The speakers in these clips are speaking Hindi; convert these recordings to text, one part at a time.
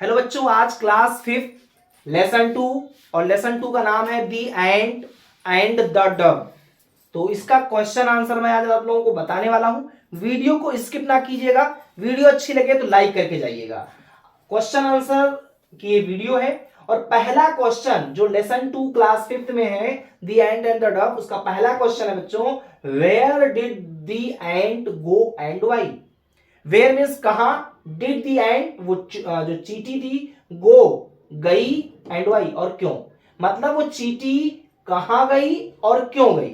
हेलो बच्चों, आज क्लास 5 लेसन 2 और लेसन 2 का नाम है the ant and the dub. तो इसका क्वेश्चन आंसर मैं आज आप लोगों को बताने वाला हूं। वीडियो को स्किप ना कीजिएगा, वीडियो अच्छी लगे तो लाइक करके जाइएगा। क्वेश्चन आंसर की ये वीडियो है और पहला क्वेश्चन जो लेसन 2 क्लास 5 में है the ant and the dove, उसका पहला क्वेश्चन है बच्चों, where did the ant go and why. Where means कहां, डिड दी एंट वो जो चींटी थी गो गई, एंड वाई और क्यों, मतलब वो चींटी कहां गई और क्यों गई।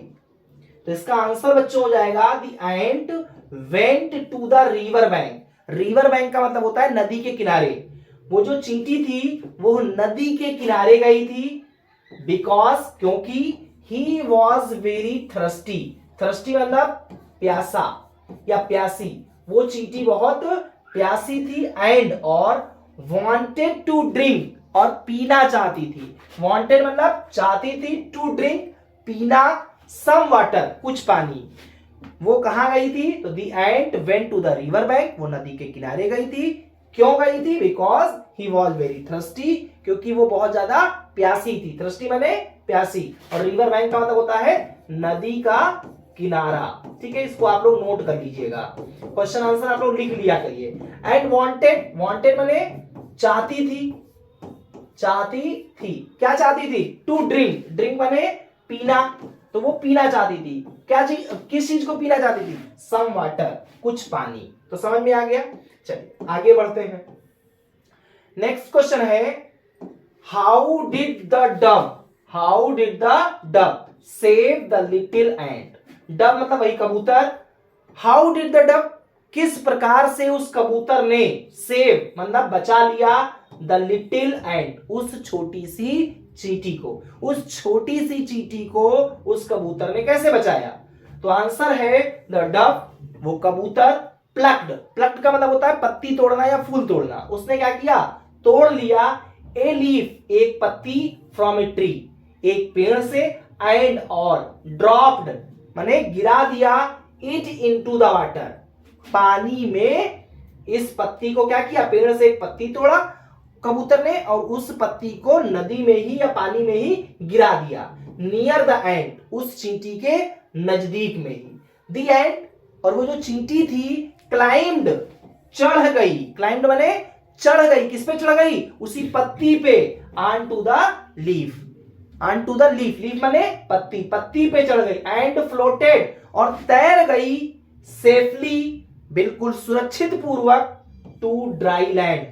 तो इसका आंसर बच्चों हो जाएगा the ant went to the river bank. River bank का मतलब होता है नदी के किनारे। वो जो चींटी थी वो नदी के किनारे गई थी बिकॉज क्योंकि ही वॉज वेरी थर्स्टी। थर्स्टी मतलब प्यासा या प्यासी। वो चींटी बहुत प्यासी थी एंड और वांटेड टू ड्रिंक और पीना चाहती थी। वांटेड मतलब चाहती थी, टू ड्रिंक पीना, सम वाटर कुछ पानी। वो कहां गई थी, तो the ant went to the river bank, वो नदी के किनारे गई थी। क्यों गई थी, because he was very thirsty, क्योंकि वो बहुत ज्यादा प्यासी थी। थर्स्टी माने प्यासी और रिवर बैंक का मतलब होता है नदी का किनारा। ठीक है, इसको आप लोग नोट कर लीजिएगा। क्वेश्चन आंसर आप लोग लिख लिया करिए। एंड वांटेड, वांटेड माने चाहती थी, चाहती थी, क्या चाहती थी, टू ड्रिंक, ड्रिंक माने पीना, तो वो पीना चाहती थी। क्या चीज, किस चीज को पीना चाहती थी, सम वाटर कुछ पानी। तो समझ में आ गया। चलिए आगे बढ़ते हैं। नेक्स्ट क्वेश्चन है how did the dub, how did the dub save the little ant. Dub मतलब वही कबूतर। हाउ डिड द डब, किस प्रकार से उस कबूतर ने, सेव मतलब बचा लिया, द लिटिल एंट उस छोटी सी चींटी को। उस छोटी सी चींटी को उस कबूतर ने कैसे बचाया। तो आंसर है द डब, वो कबूतर प्लक्ड, प्लक्ड का मतलब होता है पत्ती तोड़ना या फूल तोड़ना। उसने क्या किया, तोड़ लिया ए लीफ, एक पत्ती, फ्रॉम ए ट्री, एक पेड़ से, एंड और ड्रॉप्ड माने गिरा दिया, इट इनटू द वाटर पानी में। इस पत्ती को क्या किया, पेड़ से एक पत्ती तोड़ा कबूतर ने और उस पत्ती को नदी में ही या पानी में ही गिरा दिया। नियर द एंड उस चींटी के नजदीक में ही। द एंड और वो जो चींटी थी क्लाइम्ड चढ़ गई, क्लाइम्ड माने चढ़ गई, किस पे चढ़ गई, उसी पत्ती पे, on to the leaf, on to the leaf, leaf माने पत्ती, पत्ती पे चढ़ गई, एंड फ्लोटेड और तैर गई, सेफली बिल्कुल सुरक्षित पूर्वक, टू ड्राई लैंड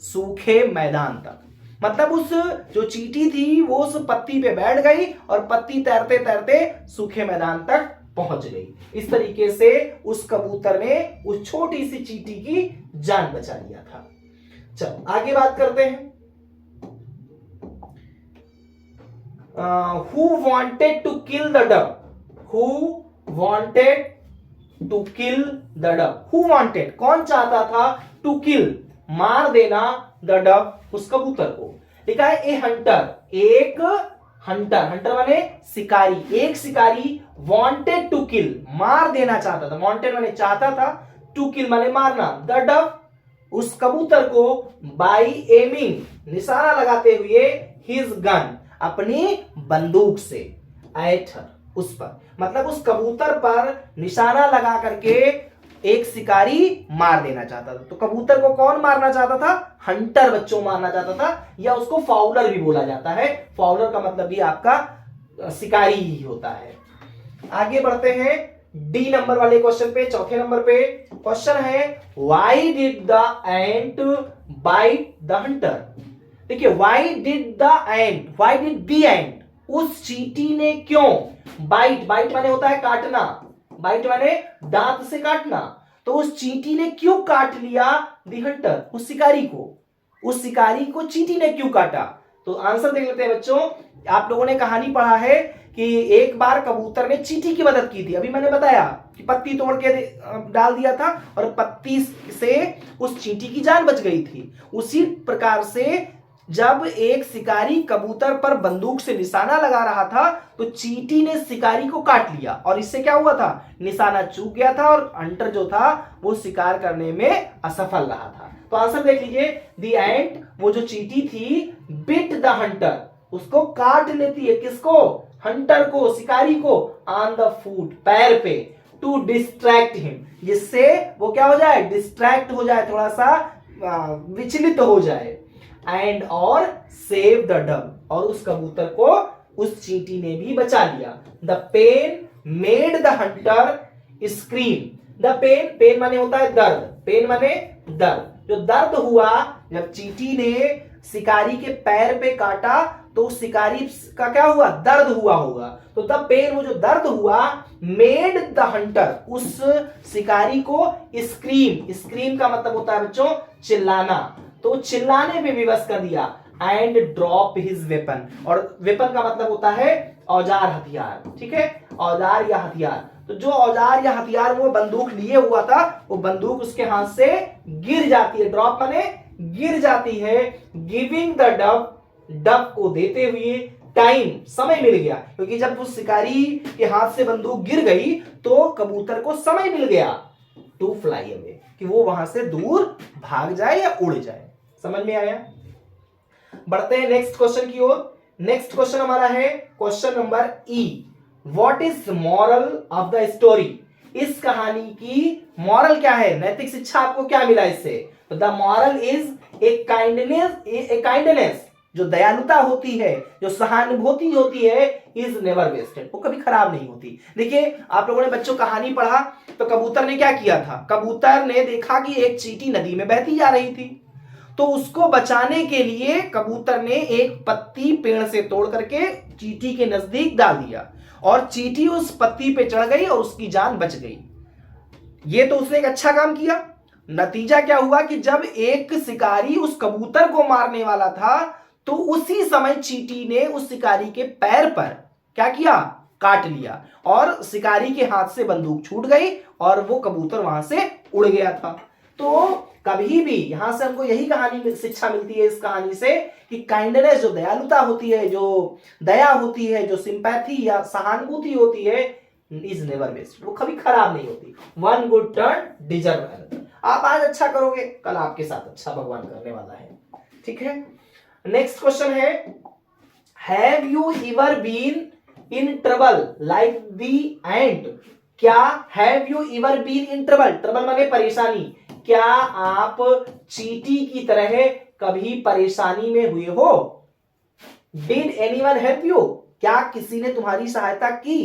सूखे मैदान तक। मतलब उस जो चींटी थी वो उस पत्ती पे बैठ गई और पत्ती तैरते तैरते सूखे मैदान तक पहुंच गई। इस तरीके से उस कबूतर ने उस छोटी सी चींटी की जान बचा लिया था। चलो आगे बात करते हैं। who wanted to kill the dove, who wanted to kill the dove, who wanted कौन चाहता था, to kill मार देना, the dove उस कबूतर को। लिखा है ए हंटर, एक हंटर, हंटर माने शिकारी, एक शिकारी, wanted to kill मार देना चाहता था, wanted माने चाहता था, to kill माने मारना, the dove उस कबूतर को, by aiming निशाना लगाते हुए, his gun अपनी बंदूक से, एट हर उस पर, मतलब उस कबूतर पर निशाना लगा करके एक शिकारी मार देना चाहता था। तो कबूतर को कौन मारना चाहता था, हंटर बच्चों मारना चाहता था, या उसको फाउलर भी बोला जाता है। फाउलर का मतलब भी आपका शिकारी ही होता है। आगे बढ़ते हैं डी नंबर वाले क्वेश्चन पे, चौथे नंबर पे क्वेश्चन है why did the ant bite the hunter. देखिए why did the ant, why did the ant उस चींटी ने क्यों, बाइट, बाइट माने होता है काटना, बाइट माने दांत से काटना, तो उस चींटी ने क्यों काट लिया द हंटर उस शिकारी को, उस शिकारी को चींटी ने क्यों काटा। तो आंसर देख लेते हैं बच्चों। आप लोगों ने कहानी पढ़ा है कि एक बार कबूतर ने चींटी की मदद की थी, अभी मैंने बताया कि पत्ती तोड़ के डाल दिया था और पत्ती से उस चींटी की जान बच गई थी। उसी प्रकार से जब एक शिकारी कबूतर पर बंदूक से निशाना लगा रहा था तो चींटी ने शिकारी को काट लिया और इससे क्या हुआ था, निशाना चूक गया था और हंटर जो था वो शिकार करने में असफल रहा था। तो आंसर देख लीजिए, द एंट, वो जो चींटी थी, बिट द हंटर, उसको काट लेती है, किसको, हंटर को, शिकारी को, ऑन द फुट, पैर पे, टू डिस्ट्रैक्ट हिम, जिससे वो क्या हो जाए, डिस्ट्रैक्ट हो जाए, थोड़ा सा विचलित हो जाए, एंड और सेव द डव, और उस कबूतर को उस चींटी ने भी बचा लिया। The pain made the hunter scream, the pain, pain माने होता है दर्द, पेन माने दर्द, जो दर्द हुआ जब चींटी ने शिकारी के पैर पे काटा, तो उस शिकारी का क्या हुआ, दर्द हुआ होगा, तो द पेन, वो जो दर्द हुआ, मेड द हंटर, उस शिकारी को स्क्रीम, स्क्रीम का मतलब होता है बच्चों चिल्लाना, तो चिल्लाने पे विवश कर दिया, एंड ड्रॉप हिज वेपन, और वेपन का मतलब होता है औजार, हथियार, ठीक है, औजार या हथियार, तो जो औजार या हथियार वो बंदूक लिए हुआ था, वो बंदूक उसके हाथ से गिर जाती है, ड्रॉप माने गिर जाती है, गिविंग द डव, डव को देते हुए टाइम, समय मिल गया, क्योंकि जब उस शिकारी के हाथ से बंदूक गिर गई तो कबूतर को समय मिल गया, टू फ्लाई अवे, कि वो वहां से दूर भाग जाए या उड़ जाए। समझ में आया? बढ़ते हैं नेक्स्ट क्वेश्चन की ओर। नेक्स्ट क्वेश्चन हमारा है question number E, what is moral of the story, इस कहानी की मॉरल क्या है, नैतिक शिक्षा आपको क्या मिला इससे, तो the moral is a kindness, जो दयालुता होती है, जो सहानुभूति होती है, इज नेवर वेस्टेड, वो कभी खराब नहीं होती। देखिए आप लोगों ने बच्चों कहानी पढ़ा, तो कबूतर ने क्या किया था, कबूतर ने देखा कि एक चींटी नदी में बहती जा रही थी, तो उसको बचाने के लिए कबूतर ने एक पत्ती पेड़ से तोड़ करके चींटी के नजदीक डाल दिया, और चींटी उस पत्ती पे चढ़ गई और उसकी जान बच गई। ये तो उसने एक अच्छा काम किया। नतीजा क्या हुआ कि जब एक शिकारी उस कबूतर को मारने वाला था, तो उसी समय चींटी ने उस शिकारी के पैर पर क्या किया, काट लिया, और शिकारी के हाथ से बंदूक छूट गई और वो कबूतर वहां से उड़ गया था। तो कभी भी यहां से हमको यही कहानी शिक्षा मिलती है इस कहानी से, कि काइंडनेस, जो दयालुता होती है, जो दया होती है, जो सिंपैथी या सहानुभूति होती है, इज नेवर वेस्टेड, वो कभी खराब नहीं होती। One good turn deserve another, आप आज अच्छा करोगे, कल आपके साथ अच्छा भगवान करने वाला है, ठीक है। नेक्स्ट क्वेश्चन है, have you ever been in trouble like the ant, क्या have you ever been in trouble, trouble माने परेशानी, क्या आप चींटी की तरह कभी परेशानी में हुए हो, डिड एनीवन हेल्प यू, क्या किसी ने तुम्हारी सहायता की,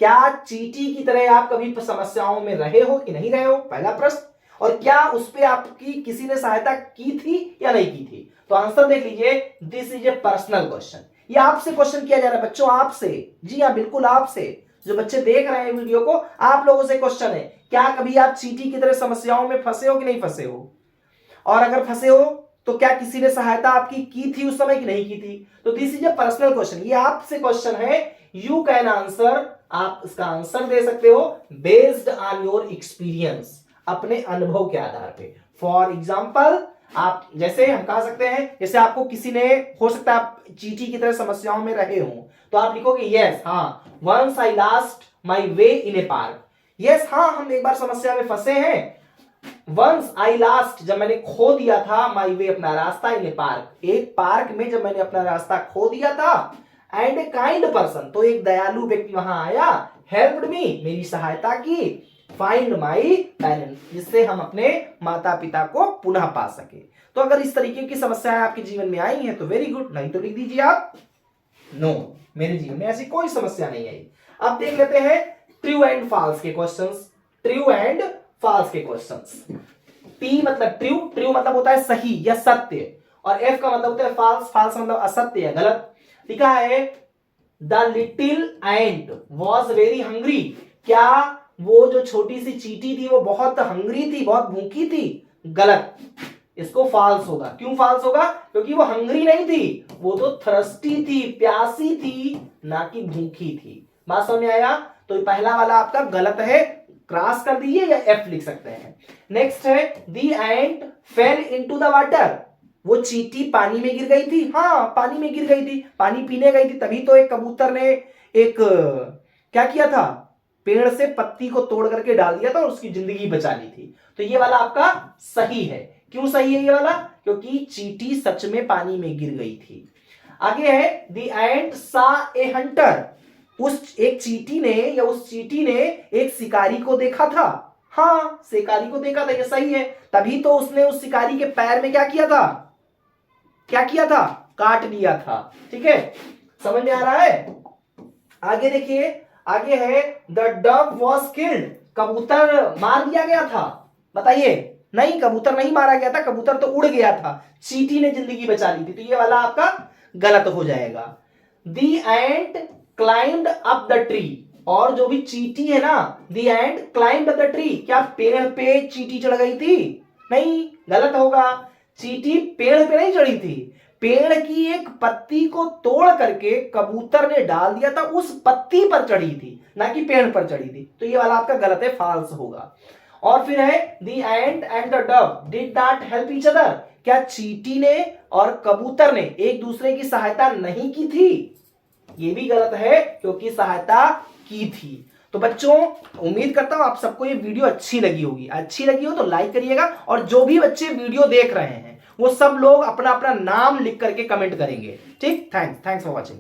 क्या चींटी की तरह आप कभी समस्याओं में रहे हो कि नहीं रहे हो, पहला प्रश्न, और क्या उस पे आपकी किसी ने सहायता की थी या नहीं की थी। तो आंसर देख लीजिए, this is a personal question, ये आपसे क्वेश्चन किया जा रहा है बच्चों, आपसे, जी हाँ बिल्कुल आपसे, जो बच्चे देख रहे हैं वीडियो को, आप लोगों से क्वेश्चन है, क्या कभी आप चींटी की तरह समस्याओं में फंसे हो कि नहीं फंसे हो, और अगर फंसे हो तो क्या किसी ने सहायता आपकी की थी उस समय कि नहीं की थी। तो this is a personal question, ये आपसे क्वेश्चन है, यू कैन आंसर, आप इसका आंसर दे सकते हो बेस्ड ऑन योर एक्सपीरियंस, अपने अनुभव के आधार पे। फॉर एग्जाम्पल, आप जैसे हम कह सकते हैं, जैसे आपको किसी ने, हो सकता है आप चींटी की तरह समस्याओं में रहे हो, तो आप लिखोगे यस, हाँ, once I lost my way in a park, yes हाँ हम एक बार समस्या में फंसे हैं, वंस आई लास्ट, जब मैंने खो दिया था, माई वे अपना रास्ता, इन ए पार्क, एक पार्क में जब मैंने अपना रास्ता खो दिया था, एंड ए काइंड पर्सन, तो एक दयालु व्यक्ति वहां आया, हेल्प्ड मी, मेरी सहायता की, फाइंड माई पेरेंट्स, जिससे हम अपने माता पिता को पुनः पा सके। तो अगर इस तरीके की समस्याएं आपके जीवन में आई हैं तो वेरी गुड, नहीं तो लिख दीजिए आप नो, मेरे जीवन में ऐसी कोई समस्या नहीं आई। अब देख लेते हैं ट्रू एंड फॉल्स के क्वेश्चंस, ट्रू एंड फॉल्स के क्वेश्चंस। टी मतलब ट्रू, ट्रू मतलब होता है सही या सत्य, और एफ का मतलब होता है फॉल्स, फॉल्स मतलब असत्य या गलत। लिखा है the little ant was very hungry, क्या वो जो छोटी सी चींटी थी वो बहुत हंग्री थी, बहुत भूखी थी, गलत, इसको फॉल्स होगा। क्यों फॉल्स होगा? क्योंकि वो हंग्री नहीं थी, वो तो थर्स्टी थी, प्यासी थी, ना कि भूखी थी। बात समझ में आया? तो पहला वाला आपका गलत है, क्रॉस कर दीजिए या एफ लिख सकते हैं। नेक्स्ट है the ant fail into the water, वो चींटी पानी में गिर गई थी, हाँ पानी में गिर गई थी, पानी पीने गई थी, तभी तो एक कबूतर ने एक क्या किया था, पेड़ से पत्ती को तोड़ करके डाल दिया था और उसकी जिंदगी बचा ली थी। तो ये वाला आपका सही है। क्यों सही है ये वाला? क्योंकि चींटी सच में पानी में गिर गई थी। आगे है द एंट सा ए हंटर, उस एक चींटी ने या उस चींटी ने एक शिकारी को देखा था। हाँ, शिकारी को देखा था, ये सही है। तभी तो उसने उस शिकारी के पैर में क्या किया था? क्या किया था? काट लिया था। ठीक है, समझ में आ रहा है? आगे देखिए, आगे है द डव वॉज किल्ड, कबूतर मार दिया गया था। बताइए, नहीं, कबूतर नहीं मारा गया था, कबूतर तो उड़ गया था, चींटी ने जिंदगी बचा ली थी। तो ये वाला आपका गलत हो जाएगा। The ant climbed up the tree, और जो भी चींटी है ना, the ant climbed up the tree, क्या पेड़ पे चींटी चढ़ गई थी? नहीं, गलत होगा। चींटी पेड़ पे नहीं चढ़ी थी, पेड़ की एक पत्ती को तोड़ करके कबूतर ने डाल दिया था, उस पत्ती पर चढ़ी थी, ना कि पेड़ पर चढ़ी थी। तो ये वाला आपका गलत है, फॉल्स होगा। और फिर है the ant and the Dove did not help each other, क्या चींटी ने और कबूतर ने एक दूसरे की सहायता नहीं की थी? ये भी गलत है, क्योंकि सहायता की थी। तो बच्चों, उम्मीद करता हूं आप सबको ये वीडियो अच्छी लगी होगी। अच्छी लगी हो तो लाइक करिएगा, और जो भी बच्चे वीडियो देख रहे हैं वो सब लोग अपना अपना नाम लिख करके कमेंट करेंगे। ठीक, थैंक्स फॉर वॉचिंग।